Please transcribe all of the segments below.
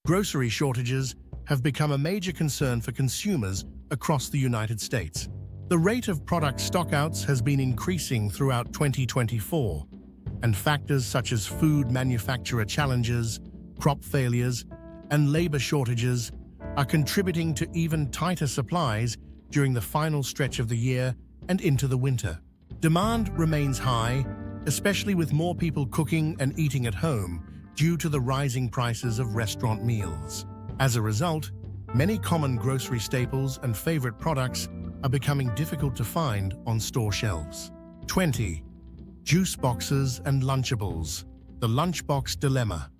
Grocery shortages have become a major concern for consumers across the United States. The rate of product stockouts has been increasing throughout 2024, and factors such as food manufacturer challenges, crop failures, and labor shortages are contributing to even tighter supplies during the final stretch of the year and into the winter. Demand remains high, especially with more people cooking and eating at home due to the rising prices of restaurant meals. As a result, many common grocery staples and favorite products are becoming difficult to find on store shelves. 20. Juice boxes and Lunchables. The lunchbox dilemma.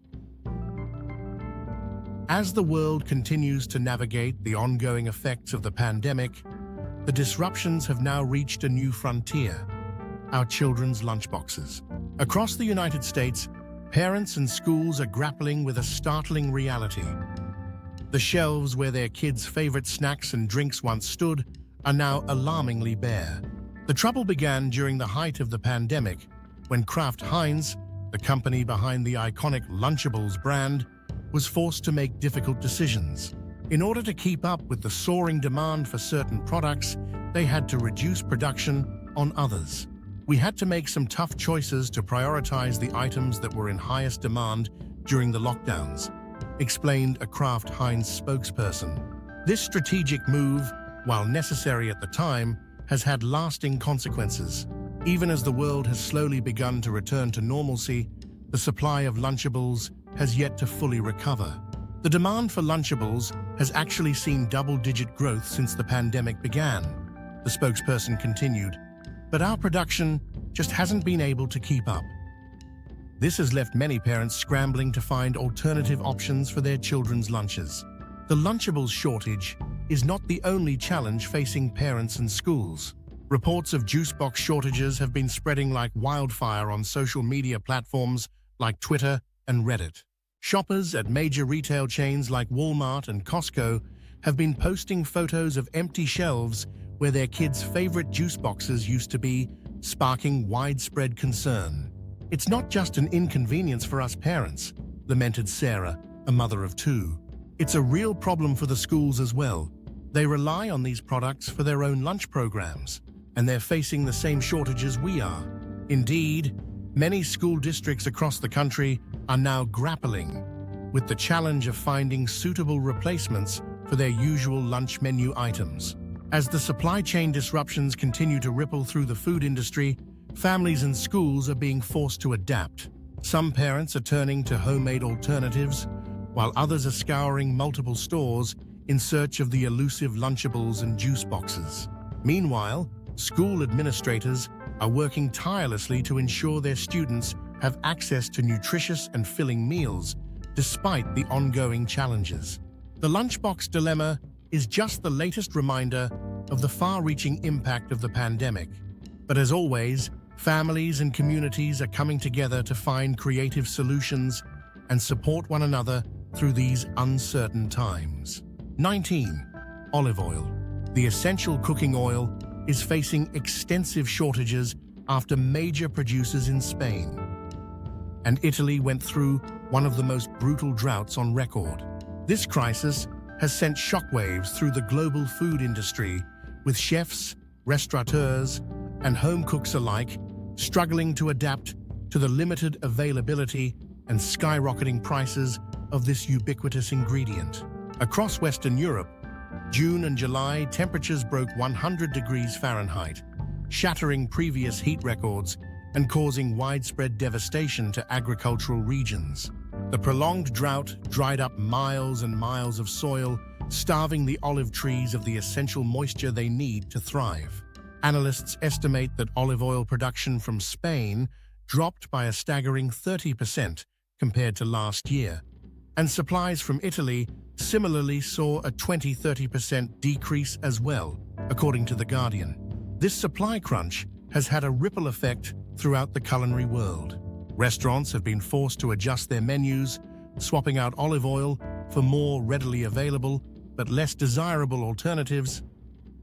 As the world continues to navigate the ongoing effects of the pandemic, the disruptions have now reached a new frontier: our children's lunchboxes. Across the United States, parents and schools are grappling with a startling reality. The shelves where their kids' favorite snacks and drinks once stood are now alarmingly bare. The trouble began during the height of the pandemic, when Kraft Heinz, the company behind the iconic Lunchables brand, was forced to make difficult decisions. In order to keep up with the soaring demand for certain products, they had to reduce production on others. We had to make some tough choices to prioritize the items that were in highest demand during the lockdowns, explained a Kraft Heinz spokesperson. This strategic move, while necessary at the time, has had lasting consequences. Even as the world has slowly begun to return to normalcy, the supply of Lunchables has yet to fully recover. The demand for Lunchables has actually seen double-digit growth since the pandemic began, the spokesperson continued, but our production just hasn't been able to keep up. This has left many parents scrambling to find alternative options for their children's lunches. The Lunchables shortage is not the only challenge facing parents and schools. Reports of juice box shortages have been spreading like wildfire on social media platforms like Twitter and Reddit. Shoppers at major retail chains like Walmart and Costco have been posting photos of empty shelves where their kids' favorite juice boxes used to be, sparking widespread concern. "It's not just an inconvenience for us parents," lamented Sarah, a mother of two. "It's a real problem for the schools as well. They rely on these products for their own lunch programs, and they're facing the same shortages we are." Indeed, many school districts across the country are now grappling with the challenge of finding suitable replacements for their usual lunch menu items. As the supply chain disruptions continue to ripple through the food industry, families and schools are being forced to adapt. Some parents are turning to homemade alternatives, while others are scouring multiple stores in search of the elusive Lunchables and juice boxes. Meanwhile, school administrators are working tirelessly to ensure their students have access to nutritious and filling meals, despite the ongoing challenges. The lunchbox dilemma is just the latest reminder of the far-reaching impact of the pandemic. But as always, families and communities are coming together to find creative solutions and support one another through these uncertain times. 19. Olive oil. The essential cooking oil is facing extensive shortages after major producers in Spain and Italy went through one of the most brutal droughts on record. This crisis has sent shockwaves through the global food industry, with chefs, restaurateurs, and home cooks alike struggling to adapt to the limited availability and skyrocketing prices of this ubiquitous ingredient. Across Western Europe, June and July temperatures broke 100 degrees Fahrenheit, shattering previous heat records and causing widespread devastation to agricultural regions. The prolonged drought dried up miles and miles of soil, starving the olive trees of the essential moisture they need to thrive. Analysts estimate that olive oil production from Spain dropped by a staggering 30% compared to last year, and supplies from Italy similarly saw a 20–30% decrease as well, according to The Guardian. This supply crunch has had a ripple effect throughout the culinary world. Restaurants have been forced to adjust their menus, swapping out olive oil for more readily available but less desirable alternatives,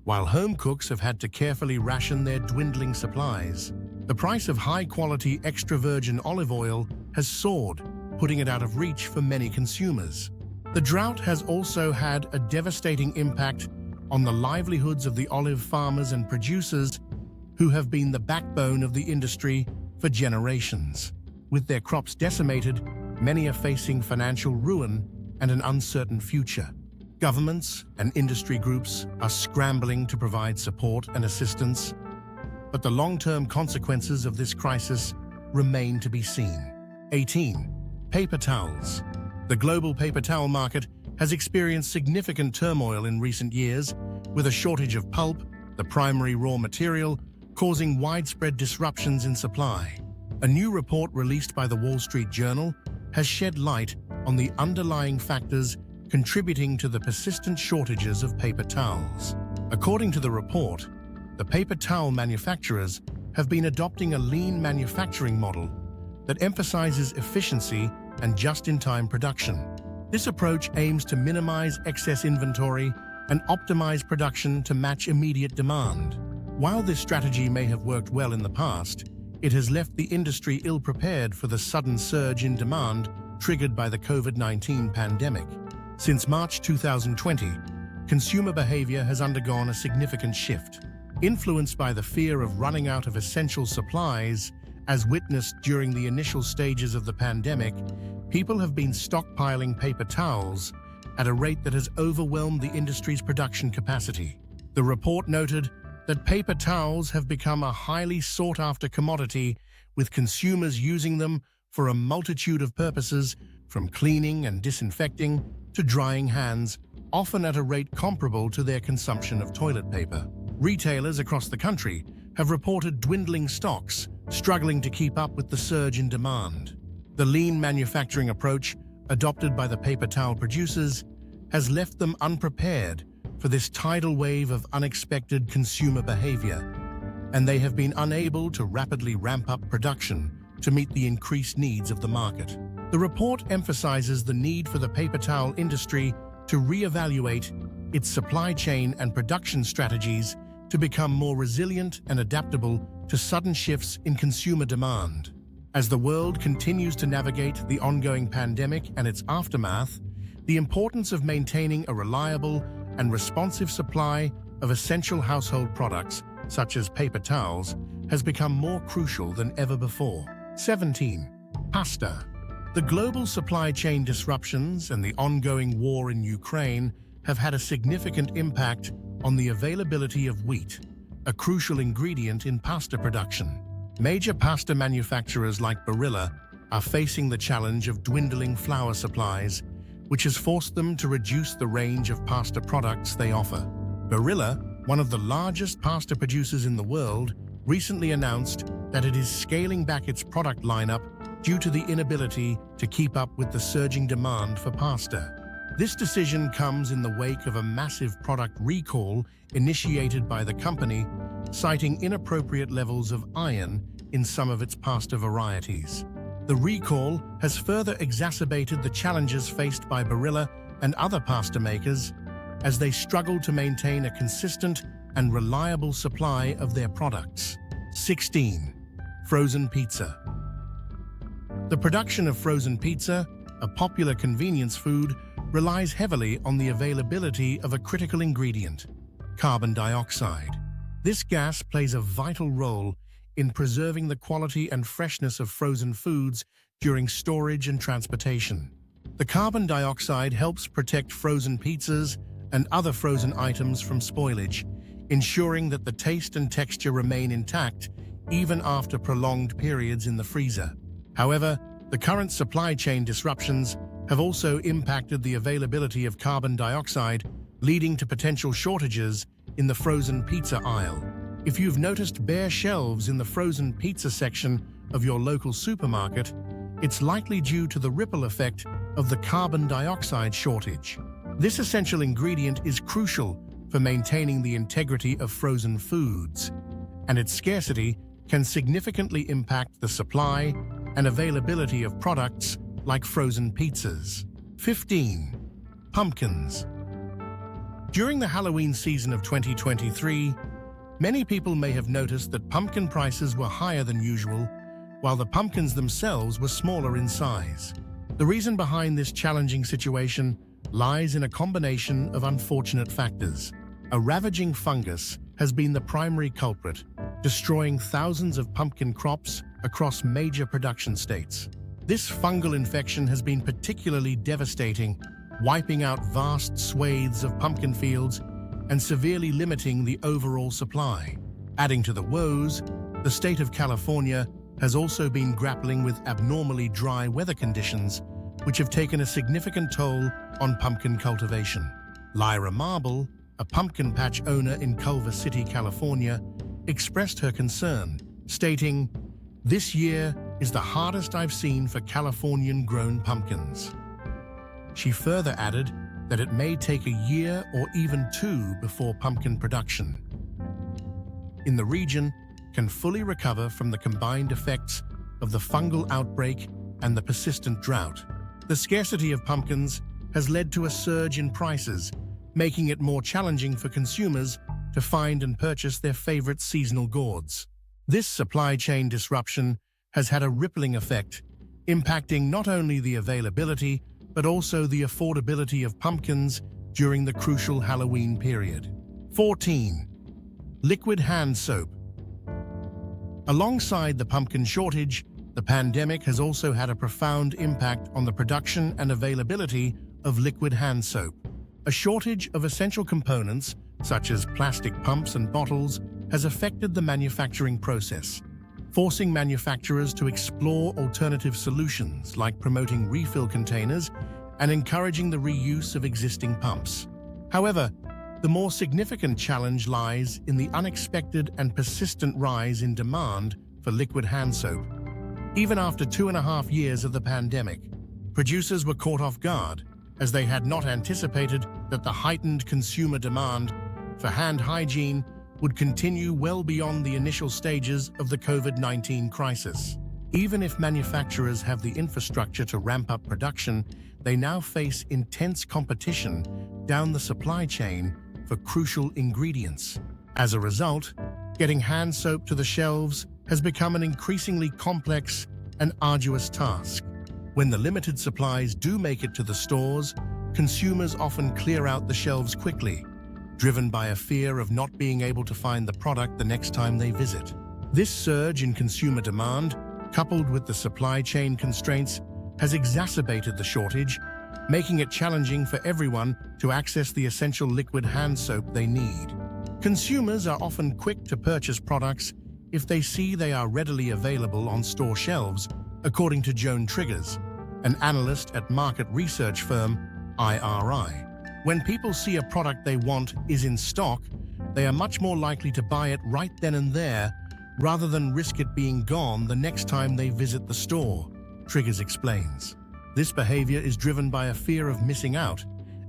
while home cooks have had to carefully ration their dwindling supplies. The price of high-quality extra virgin olive oil has soared, putting it out of reach for many consumers. The drought has also had a devastating impact on the livelihoods of the olive farmers and producers who have been the backbone of the industry for generations. With their crops decimated, many are facing financial ruin and an uncertain future. Governments and industry groups are scrambling to provide support and assistance, but the long-term consequences of this crisis remain to be seen. 18. Paper towels. The global paper towel market has experienced significant turmoil in recent years, with a shortage of pulp, the primary raw material, causing widespread disruptions in supply. A new report released by the Wall Street Journal has shed light on the underlying factors contributing to the persistent shortages of paper towels. According to the report, the paper towel manufacturers have been adopting a lean manufacturing model that emphasizes efficiency and just-in-time production. This approach aims to minimize excess inventory and optimize production to match immediate demand. While this strategy may have worked well in the past, it has left the industry ill-prepared for the sudden surge in demand triggered by the COVID-19 pandemic. Since March 2020, consumer behavior has undergone a significant shift. Influenced by the fear of running out of essential supplies, as witnessed during the initial stages of the pandemic, people have been stockpiling paper towels at a rate that has overwhelmed the industry's production capacity. The report noted that paper towels have become a highly sought-after commodity, with consumers using them for a multitude of purposes, from cleaning and disinfecting to drying hands, often at a rate comparable to their consumption of toilet paper. Retailers across the country have reported dwindling stocks, struggling to keep up with the surge in demand. The lean manufacturing approach adopted by the paper towel producers has left them unprepared for this tidal wave of unexpected consumer behavior, and they have been unable to rapidly ramp up production to meet the increased needs of the market. The report emphasizes the need for the paper towel industry to reevaluate its supply chain and production strategies to become more resilient and adaptable to sudden shifts in consumer demand. As the world continues to navigate the ongoing pandemic and its aftermath, the importance of maintaining a reliable and responsive supply of essential household products, such as paper towels, has become more crucial than ever before. 17. Pasta. The global supply chain disruptions and the ongoing war in Ukraine have had a significant impact on the availability of wheat, a crucial ingredient in pasta production. Major pasta manufacturers like Barilla are facing the challenge of dwindling flour supplies, which has forced them to reduce the range of pasta products they offer. Barilla, one of the largest pasta producers in the world, recently announced that it is scaling back its product lineup due to the inability to keep up with the surging demand for pasta. This decision comes in the wake of a massive product recall initiated by the company, citing inappropriate levels of iron in some of its pasta varieties. The recall has further exacerbated the challenges faced by Barilla and other pasta makers as they struggle to maintain a consistent and reliable supply of their products. 16. Frozen pizza. The production of frozen pizza, a popular convenience food, relies heavily on the availability of a critical ingredient, carbon dioxide. This gas plays a vital role in preserving the quality and freshness of frozen foods during storage and transportation. The carbon dioxide helps protect frozen pizzas and other frozen items from spoilage, ensuring that the taste and texture remain intact even after prolonged periods in the freezer. However, the current supply chain disruptions have also impacted the availability of carbon dioxide, leading to potential shortages in the frozen pizza aisle. If you've noticed bare shelves in the frozen pizza section of your local supermarket, it's likely due to the ripple effect of the carbon dioxide shortage. This essential ingredient is crucial for maintaining the integrity of frozen foods, and its scarcity can significantly impact the supply and availability of products like frozen pizzas. 15. Pumpkins. During the Halloween season of 2023, many people may have noticed that pumpkin prices were higher than usual, while the pumpkins themselves were smaller in size. The reason behind this challenging situation lies in a combination of unfortunate factors. A ravaging fungus has been the primary culprit, destroying thousands of pumpkin crops across major production states. This fungal infection has been particularly devastating, wiping out vast swathes of pumpkin fields and severely limiting the overall supply. Adding to the woes, the state of California has also been grappling with abnormally dry weather conditions, which have taken a significant toll on pumpkin cultivation. Lyra Marble, a pumpkin patch owner in Culver City, California, expressed her concern, stating, "This year is the hardest I've seen for Californian-grown pumpkins." She further added that it may take a year or even two before pumpkin production in the region can fully recover from the combined effects of the fungal outbreak and the persistent drought. The scarcity of pumpkins has led to a surge in prices, making it more challenging for consumers to find and purchase their favorite seasonal gourds. This supply chain disruption has had a rippling effect, impacting not only the availability but also the affordability of pumpkins during the crucial Halloween period. 14. Liquid hand soap. Alongside the pumpkin shortage, the pandemic has also had a profound impact on the production and availability of liquid hand soap. A shortage of essential components, such as plastic pumps and bottles, has affected the manufacturing process, forcing manufacturers to explore alternative solutions like promoting refill containers and encouraging the reuse of existing pumps. However, the more significant challenge lies in the unexpected and persistent rise in demand for liquid hand soap. Even after 2.5 years of the pandemic, producers were caught off guard as they had not anticipated that the heightened consumer demand for hand hygiene would continue well beyond the initial stages of the COVID-19 crisis. Even if manufacturers have the infrastructure to ramp up production, they now face intense competition down the supply chain for crucial ingredients. As a result, getting hand soap to the shelves has become an increasingly complex and arduous task. When the limited supplies do make it to the stores, consumers often clear out the shelves quickly, driven by a fear of not being able to find the product the next time they visit. This surge in consumer demand, coupled with the supply chain constraints, has exacerbated the shortage, making it challenging for everyone to access the essential liquid hand soap they need. Consumers are often quick to purchase products if they see they are readily available on store shelves, according to Joan Triggers, an analyst at market research firm IRI. When people see a product they want is in stock, they are much more likely to buy it right then and there, rather than risk it being gone the next time they visit the store, Triggers explains. This behavior is driven by a fear of missing out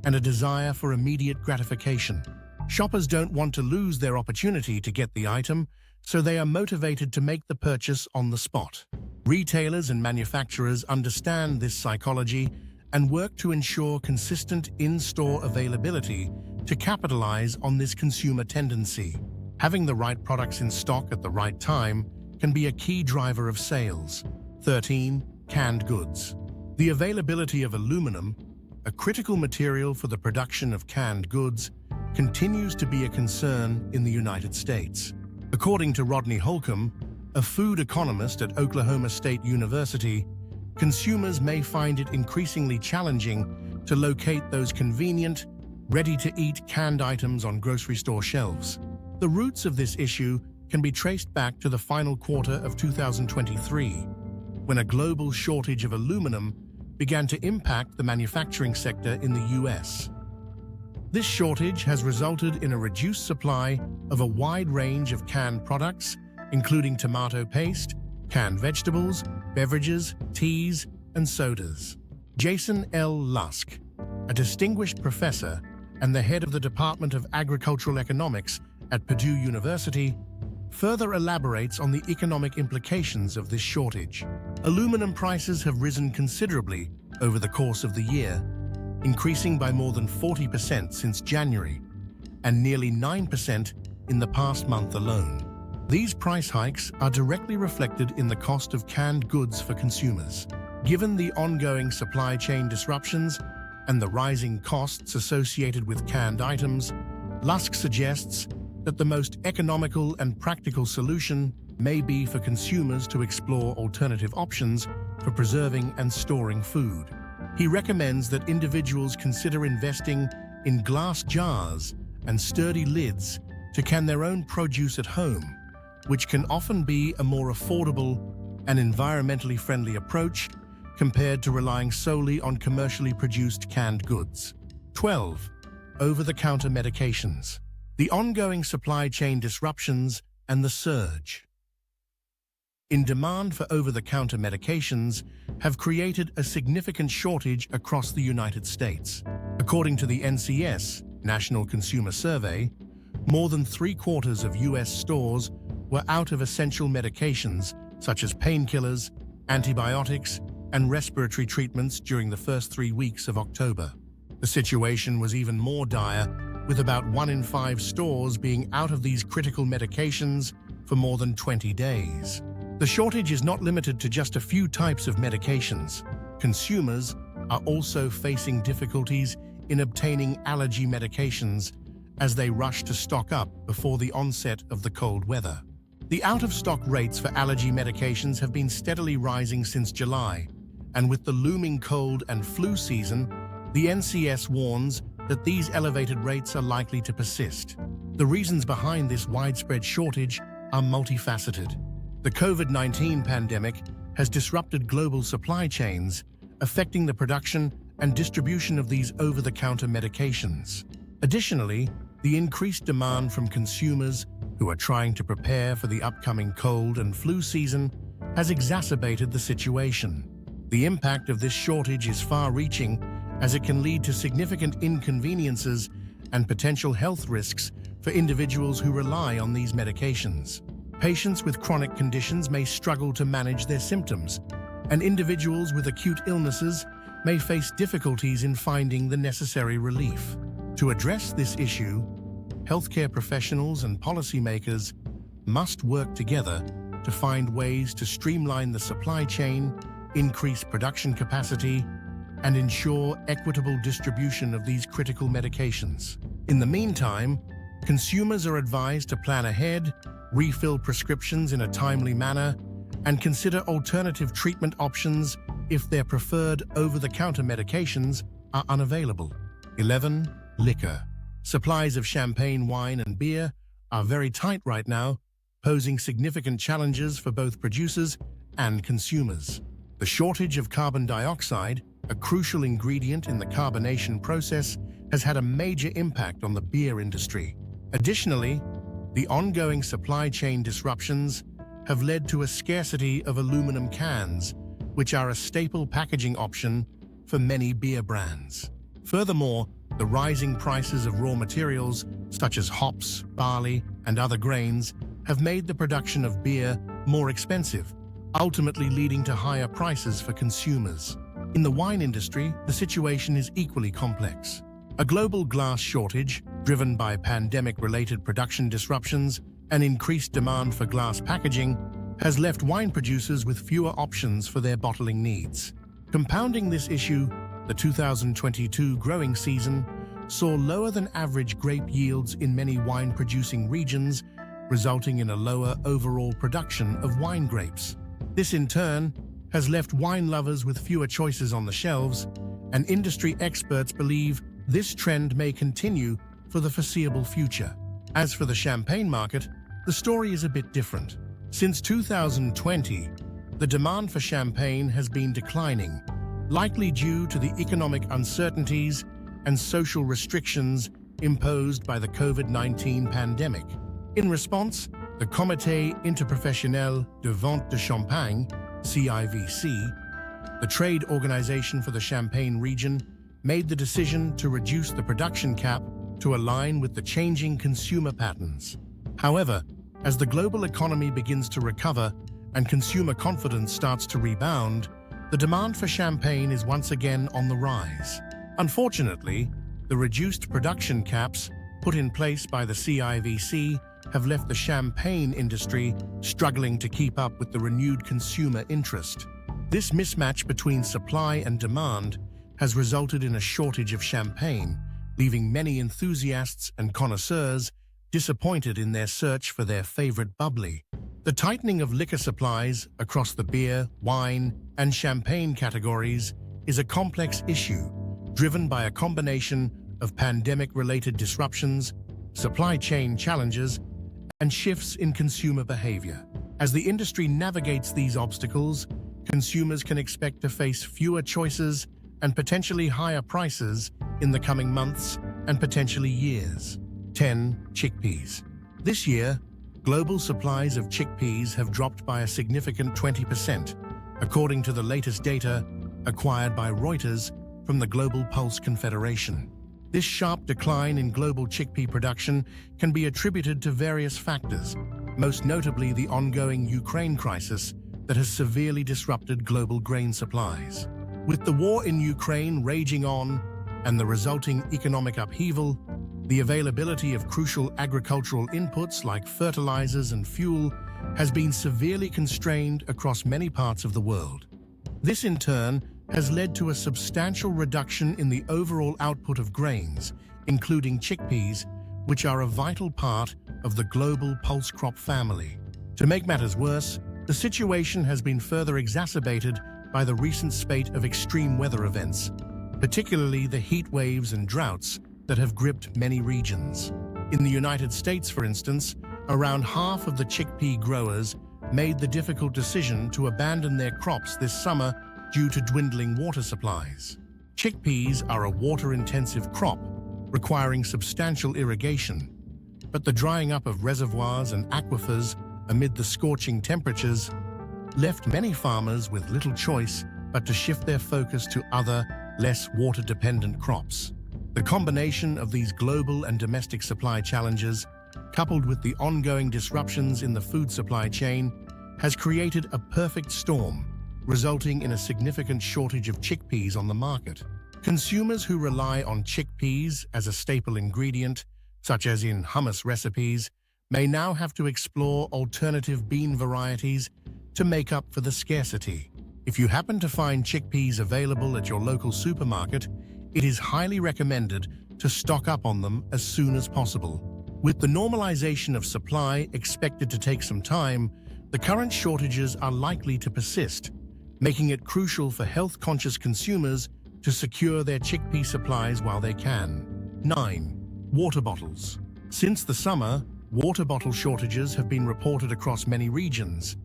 and a desire for immediate gratification. Shoppers don't want to lose their opportunity to get the item, so they are motivated to make the purchase on the spot. Retailers and manufacturers understand this psychology and work to ensure consistent in-store availability to capitalize on this consumer tendency. Having the right products in stock at the right time can be a key driver of sales. 13. Canned goods. The availability of aluminum, a critical material for the production of canned goods, continues to be a concern in the United States. According to Rodney Holcomb, a food economist at Oklahoma State University, consumers may find it increasingly challenging to locate those convenient, ready-to-eat canned items on grocery store shelves. The roots of this issue can be traced back to the final quarter of 2023, when a global shortage of aluminum began to impact the manufacturing sector in the US. This shortage has resulted in a reduced supply of a wide range of canned products, including tomato paste, canned vegetables, beverages, teas, and sodas. Jayson L. Lusk, a distinguished professor and the head of the Department of Agricultural Economics at Purdue University, further elaborates on the economic implications of this shortage. Aluminum prices have risen considerably over the course of the year, increasing by more than 40% since January, and nearly 9% in the past month alone. These price hikes are directly reflected in the cost of canned goods for consumers. Given the ongoing supply chain disruptions, and the rising costs associated with canned items, Lusk suggests that the most economical and practical solution may be for consumers to explore alternative options for preserving and storing food. He recommends that individuals consider investing in glass jars and sturdy lids to can their own produce at home, which can often be a more affordable and environmentally friendly approach compared to relying solely on commercially produced canned goods. 12. Over-the-counter medications. The ongoing supply chain disruptions and the surge in demand for over-the-counter medications have created a significant shortage across the United States. According to the NCS, National Consumer Survey, more than 3/4 of U.S. stores were out of essential medications such as painkillers, antibiotics, and respiratory treatments during the first 3 weeks of October. The situation was even more dire, with about 1 in 5 stores being out of these critical medications for more than 20 days. The shortage is not limited to just a few types of medications. Consumers are also facing difficulties in obtaining allergy medications as they rush to stock up before the onset of the cold weather. The out-of-stock rates for allergy medications have been steadily rising since July, and with the looming cold and flu season, the NCS warns that these elevated rates are likely to persist. The reasons behind this widespread shortage are multifaceted. The COVID-19 pandemic has disrupted global supply chains, affecting the production and distribution of these over-the-counter medications. Additionally, the increased demand from consumers who are trying to prepare for the upcoming cold and flu season has exacerbated the situation. The impact of this shortage is far-reaching, as it can lead to significant inconveniences and potential health risks for individuals who rely on these medications. Patients with chronic conditions may struggle to manage their symptoms, and individuals with acute illnesses may face difficulties in finding the necessary relief. To address this issue, healthcare professionals and policymakers must work together to find ways to streamline the supply chain, increase production capacity, and ensure equitable distribution of these critical medications. In the meantime, consumers are advised to plan ahead, refill prescriptions in a timely manner, and consider alternative treatment options if their preferred over-the-counter medications are unavailable. 11. Liquor. Supplies of champagne, wine, and beer are very tight right now, posing significant challenges for both producers and consumers. The shortage of carbon dioxide, a crucial ingredient in the carbonation process, has had a major impact on the beer industry. Additionally, the ongoing supply chain disruptions have led to a scarcity of aluminum cans, which are a staple packaging option for many beer brands. Furthermore, the rising prices of raw materials such as hops, barley, and other grains have made the production of beer more expensive, ultimately leading to higher prices for consumers. In the wine industry, the situation is equally complex. A global glass shortage, driven by pandemic-related production disruptions and increased demand for glass packaging, has left wine producers with fewer options for their bottling needs. Compounding this issue, the 2022 growing season saw lower than average grape yields in many wine-producing regions, resulting in a lower overall production of wine grapes. This in turn has left wine lovers with fewer choices on the shelves, and industry experts believe this trend may continue for the foreseeable future. As for the champagne market, the story is a bit different. Since 2020, the demand for champagne has been declining, likely due to the economic uncertainties and social restrictions imposed by the COVID-19 pandemic. In response, the Comité Interprofessionnel de Vente de Champagne, CIVC, the trade organization for the Champagne region, made the decision to reduce the production cap to align with the changing consumer patterns. However, as the global economy begins to recover and consumer confidence starts to rebound, the demand for champagne is once again on the rise. Unfortunately, the reduced production caps put in place by the CIVC have left the champagne industry struggling to keep up with the renewed consumer interest. This mismatch between supply and demand has resulted in a shortage of champagne, leaving many enthusiasts and connoisseurs disappointed in their search for their favorite bubbly. The tightening of liquor supplies across the beer, wine, and champagne categories is a complex issue, driven by a combination of pandemic-related disruptions, supply chain challenges, and shifts in consumer behavior. As the industry navigates these obstacles, consumers can expect to face fewer choices and potentially higher prices in the coming months and potentially years. 10. Chickpeas. This year, global supplies of chickpeas have dropped by a significant 20%, according to the latest data acquired by Reuters from the Global Pulse Confederation. This sharp decline in global chickpea production can be attributed to various factors, most notably the ongoing Ukraine crisis that has severely disrupted global grain supplies. With the war in Ukraine raging on and the resulting economic upheaval, the availability of crucial agricultural inputs like fertilizers and fuel has been severely constrained across many parts of the world. This in turn has led to a substantial reduction in the overall output of grains, including chickpeas, which are a vital part of the global pulse crop family. To make matters worse, the situation has been further exacerbated by the recent spate of extreme weather events, particularly the heat waves and droughts that have gripped many regions. In the United States, for instance, around half of the chickpea growers made the difficult decision to abandon their crops this summer due to dwindling water supplies. Chickpeas are a water-intensive crop, requiring substantial irrigation, but the drying up of reservoirs and aquifers amid the scorching temperatures left many farmers with little choice but to shift their focus to other, less water-dependent crops. The combination of these global and domestic supply challenges, coupled with the ongoing disruptions in the food supply chain, has created a perfect storm, resulting in a significant shortage of chickpeas on the market. Consumers who rely on chickpeas as a staple ingredient, such as in hummus recipes, may now have to explore alternative bean varieties to make up for the scarcity. If you happen to find chickpeas available at your local supermarket, it is highly recommended to stock up on them as soon as possible. With the normalization of supply expected to take some time, the current shortages are likely to persist, making it crucial for health-conscious consumers to secure their chickpea supplies while they can. 9. Water bottles. Since the summer, water bottle shortages have been reported across many regions,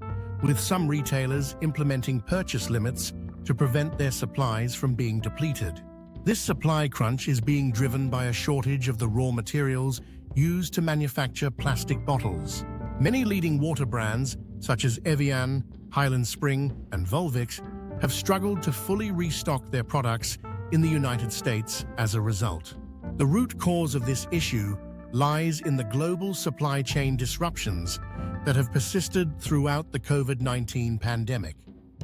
with some retailers implementing purchase limits to prevent their supplies from being depleted. This supply crunch is being driven by a shortage of the raw materials used to manufacture plastic bottles. Many leading water brands, such as Evian, Highland Spring, and Volvic, have struggled to fully restock their products in the United States as a result. The root cause of this issue lies in the global supply chain disruptions that have persisted throughout the COVID-19 pandemic.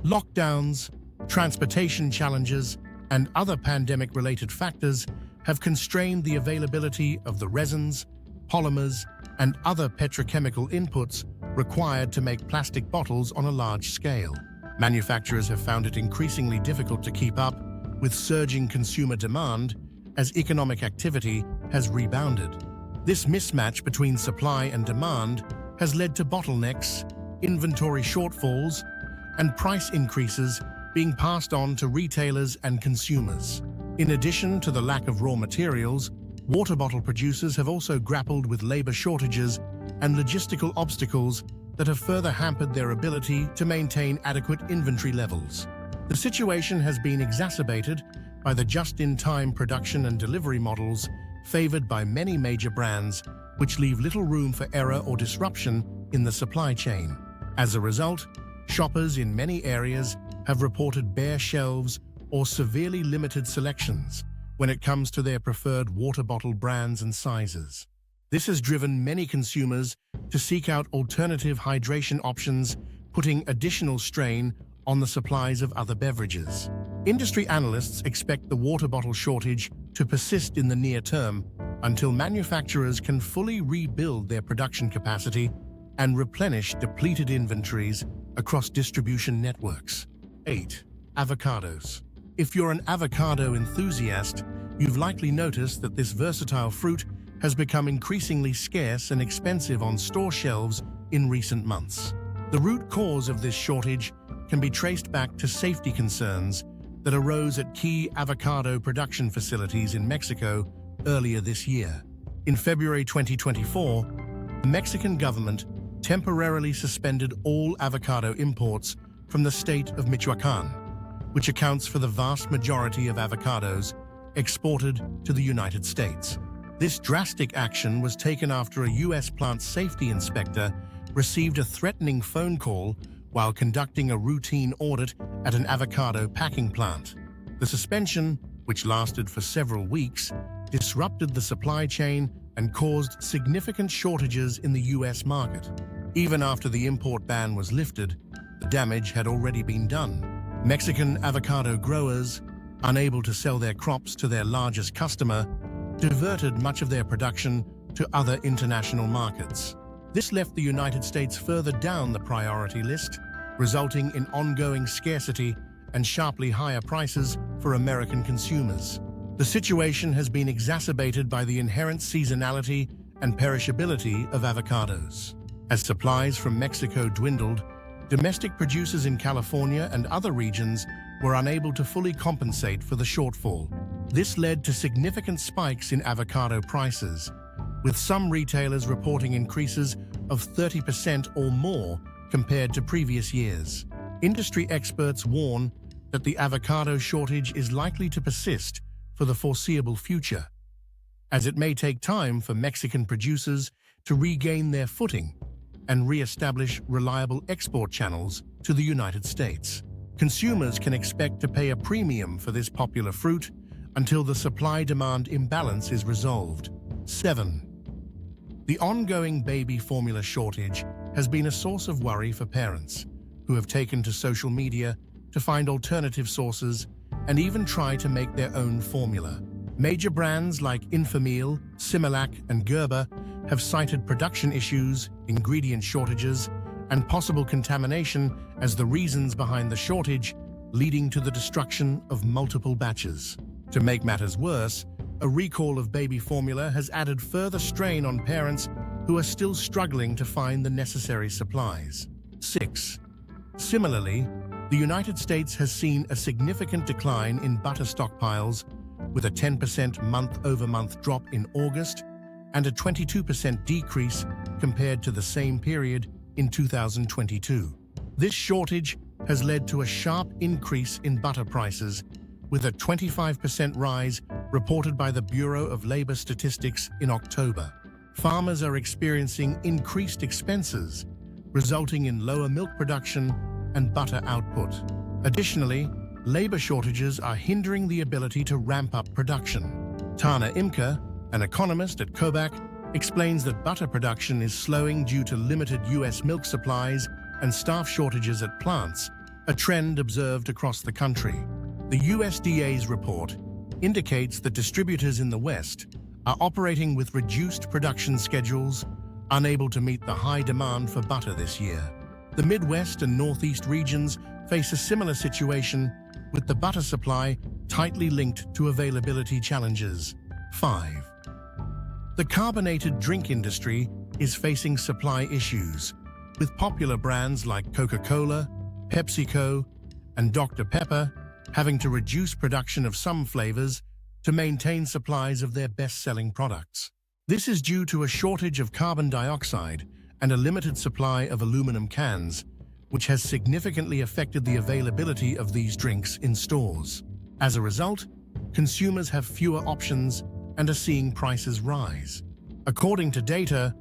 Lockdowns, transportation challenges, and other pandemic-related factors have constrained the availability of the resins, polymers, and other petrochemical inputs required to make plastic bottles on a large scale. Manufacturers have found it increasingly difficult to keep up with surging consumer demand as economic activity has rebounded. This mismatch between supply and demand has led to bottlenecks, inventory shortfalls, and price increases being passed on to retailers and consumers. In addition to the lack of raw materials, water bottle producers have also grappled with labor shortages and logistical obstacles that have further hampered their ability to maintain adequate inventory levels. The situation has been exacerbated by the just-in-time production and delivery models favored by many major brands, which leave little room for error or disruption in the supply chain. As a result, shoppers in many areas have reported bare shelves or severely limited selections when it comes to their preferred water bottle brands and sizes. This has driven many consumers to seek out alternative hydration options, putting additional strain on the supplies of other beverages. Industry analysts expect the water bottle shortage to persist in the near term until manufacturers can fully rebuild their production capacity and replenish depleted inventories across distribution networks. 8. Avocados. If you're an avocado enthusiast, you've likely noticed that this versatile fruit has become increasingly scarce and expensive on store shelves in recent months. The root cause of this shortage can be traced back to safety concerns that arose at key avocado production facilities in Mexico earlier this year. In February 2024, the Mexican government temporarily suspended all avocado imports from the state of Michoacán, which accounts for the vast majority of avocados exported to the United States. This drastic action was taken after a U.S. plant safety inspector received a threatening phone call while conducting a routine audit at an avocado packing plant. The suspension, which lasted for several weeks, disrupted the supply chain and caused significant shortages in the U.S. market. Even after the import ban was lifted, the damage had already been done. Mexican avocado growers, unable to sell their crops to their largest customer, diverted much of their production to other international markets. This left the United States further down the priority list, resulting in ongoing scarcity and sharply higher prices for American consumers. The situation has been exacerbated by the inherent seasonality and perishability of avocados. As supplies from Mexico dwindled, domestic producers in California and other regions were unable to fully compensate for the shortfall. This led to significant spikes in avocado prices, with some retailers reporting increases of 30% or more compared to previous years. Industry experts warn that the avocado shortage is likely to persist for the foreseeable future, as it may take time for Mexican producers to regain their footing and re-establish reliable export channels to the United States. Consumers can expect to pay a premium for this popular fruit until the supply-demand imbalance is resolved. 7. The ongoing baby formula shortage has been a source of worry for parents, who have taken to social media to find alternative sources and even try to make their own formula. Major brands like Infamil, Similac, and Gerber have cited production issues, ingredient shortages, and possible contamination as the reasons behind the shortage, leading to the destruction of multiple batches. To make matters worse, a recall of baby formula has added further strain on parents who are still struggling to find the necessary supplies. 6. Similarly, the United States has seen a significant decline in butter stockpiles, with a 10% month-over-month drop in August and a 22% decrease compared to the same period in 2022. This shortage has led to a sharp increase in butter prices, with a 25% rise reported by the Bureau of Labor Statistics in October. Farmers are experiencing increased expenses, resulting in lower milk production and butter output. Additionally, labor shortages are hindering the ability to ramp up production. Tana Imker, an economist at Kobach, explains that butter production is slowing due to limited U.S. milk supplies and staff shortages at plants, a trend observed across the country. The USDA's report indicates that distributors in the West are operating with reduced production schedules, unable to meet the high demand for butter this year. The Midwest and Northeast regions face a similar situation, with the butter supply tightly linked to availability challenges. 5. The carbonated drink industry is facing supply issues, with popular brands like Coca-Cola, PepsiCo, and Dr. Pepper having to reduce production of some flavors to maintain supplies of their best-selling products. This is due to a shortage of carbon dioxide and a limited supply of aluminum cans, which has significantly affected the availability of these drinks in stores. As a result, consumers have fewer options and are seeing prices rise. According to data,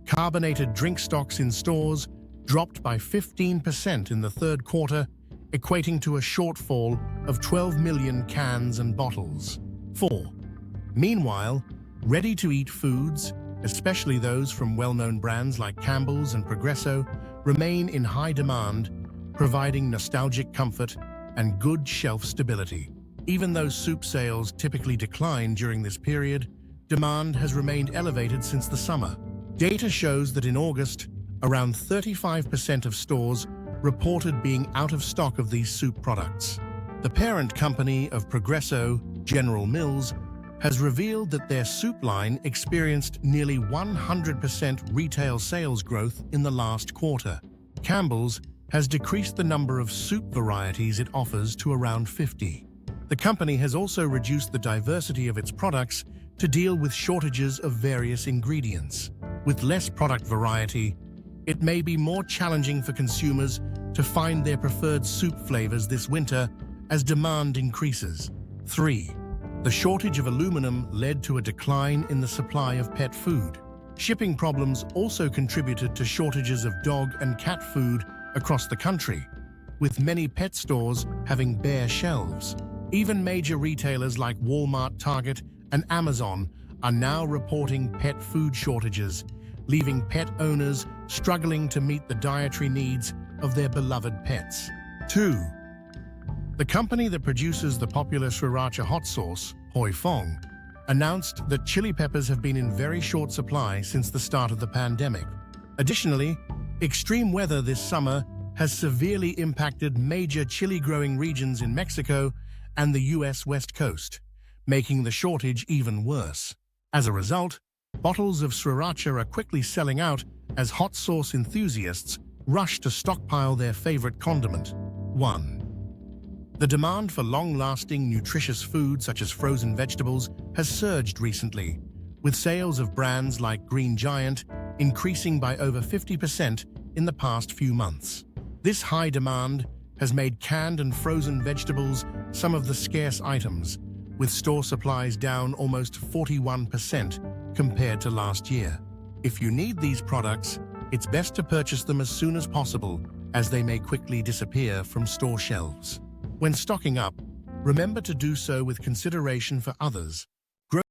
carbonated drink stocks in stores dropped by 15% in the third quarter, equating to a shortfall of 12 million cans and bottles. 4. Meanwhile, ready-to-eat foods, especially those from well-known brands like Campbell's and Progresso, remain in high demand, providing nostalgic comfort and good shelf stability. Even though soup sales typically decline during this period, demand has remained elevated since the summer. Data shows that in August, around 35% of stores reported being out of stock of these soup products. The parent company of Progresso, General Mills, has revealed that their soup line experienced nearly 100% retail sales growth in the last quarter. Campbell's has decreased the number of soup varieties it offers to around 50. The company has also reduced the diversity of its products to deal with shortages of various ingredients. With less product variety, it may be more challenging for consumers to find their preferred soup flavors this winter as demand increases. 3. The shortage of aluminum led to a decline in the supply of pet food. Shipping problems also contributed to shortages of dog and cat food across the country, with many pet stores having bare shelves. Even major retailers like Walmart, Target, and Amazon are now reporting pet food shortages, leaving pet owners struggling to meet the dietary needs of their beloved pets. 2. The company that produces the popular sriracha hot sauce, Hoi Fong, announced that chili peppers have been in very short supply since the start of the pandemic. Additionally, extreme weather this summer has severely impacted major chili-growing regions in Mexico and the U.S. West Coast, making the shortage even worse. As a result, bottles of sriracha are quickly selling out as hot sauce enthusiasts rush to stockpile their favorite condiment. 1. The demand for long-lasting, nutritious food such as frozen vegetables has surged recently, with sales of brands like Green Giant increasing by over 50% in the past few months. This high demand has made canned and frozen vegetables some of the scarce items, with store supplies down almost 41% compared to last year. If you need these products, it's best to purchase them as soon as possible, as they may quickly disappear from store shelves. When stocking up, remember to do so with consideration for others